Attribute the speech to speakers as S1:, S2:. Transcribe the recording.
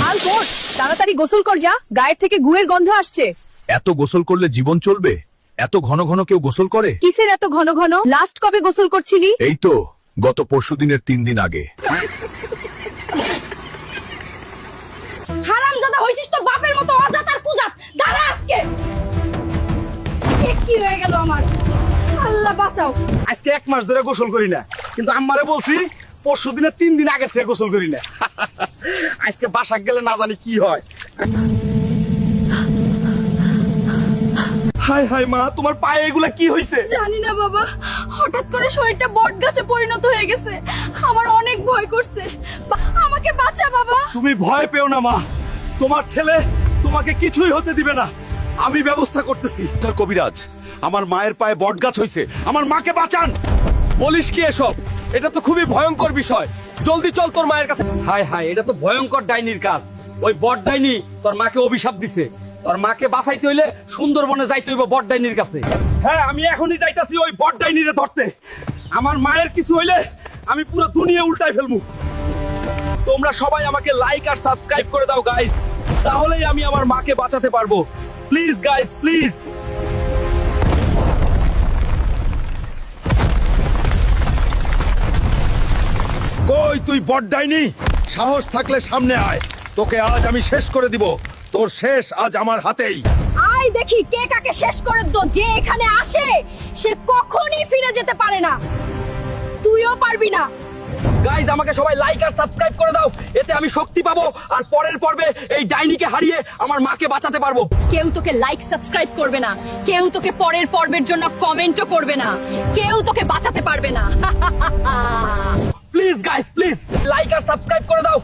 S1: লাল coat, তাড়াতাড়ি গোসল কর যা, গায়ের থেকে গুয়ের গন্ধ আসছে।
S2: এত গোসল করলে জীবন চলবে? এত ঘন ঘন কেউ গোসল করে?
S1: কিসের এত ঘন ঘন? লাস্ট কবে গোসল করছিলি?
S2: এই তো গত পরশুদিনের 3 দিন আগে।
S1: হারামজাদা হইছিস তো বাপের মতো অজাত আর কুজাত। দাঁড়া আজকে। এ কি হয়ে গেল আমার? আল্লাহ বাঁচাও।
S3: আজকে 1 মাস ধরে গোসল করি না, কিন্তু আম্মারে বলছি পরশু দিনে 3 দিন আগে থেকে গোসল করি না। আজকে বাসা গেলে না জানি কি হয়। হাই হাই মা, তোমার পায়ে এগুলা কি হইছে?
S1: জানি না বাবা, হঠাৎ করে শরীরটা বট গাছে পরিণত হয়ে গেছে। আমার অনেক ভয় করছে। আমাকে বাঁচা বাবা।
S3: তুমি ভয় পেও না মা, তোমার ছেলে তোমাকে কিছুই হতে দিবে না, আমি ব্যবস্থা করতেছি।
S4: ডাক্তার কবিরাজ, আমার মায়ের পায়ে বটগাছ হইছে, আমার মাকে বাঁচান।
S3: বলিস কি এসব? এটা তো খুবই ভয়ঙ্কর বিষয়। জলদি চল তোর মায়ের কাছে। হাই হাই, এটা তো ভয়ঙ্কর ডাইনির কাজ। ওই বট ডাইনি তোর মাকে অভিশাপ দিছে। তোর মাকে বাঁচাইতে হইলে সুন্দরবনে যাইতে হইব বট ডাইনির কাছে। হ্যাঁ, আমি এখনই যাইতাছি ওই বট ডাইনিরে ধরতে। আমার মায়ের কিছু হইলে আমি পুরো দুনিয়া উল্টাই ফেলবো। তোমরা সবাই আমাকে লাইক আর সাবস্ক্রাইব করে দাও গাইস, তাহলেই আমি আমার মাকে বাঁচাতে পারবো। Please guys, please.
S4: কই তুই বট ডাইনি? সাহস থাকলে সামনে আয়, তোকে আজ আমি শেষ করে দিব। তোর শেষ আজ আমার হাতেই।
S1: আয় দেখি কে কাকে শেষ করে দো। যে এখানে আসে সে কখনই ফিরে যেতে পারে না। তুইও পারবি না।
S3: গাইজ, আমাকে সবাই লাইক আর সাবস্ক্রাইব করে দাও, এতে আমি শক্তি পাবো আর পরের পর্বে এই ডাইনিকে হারিয়ে আমার মাকে বাঁচাতে পারবো।
S1: কেউ তোকে লাইক সাবস্ক্রাইব করবে না, কেউ তোকে পরের পর্বের জন্য কমেন্টও করবে না, কেউ তোকে বাঁচাতে পারবে না।
S3: প্লিজ গাইজ, প্লিজ লাইক আর সাবস্ক্রাইব করে দাও।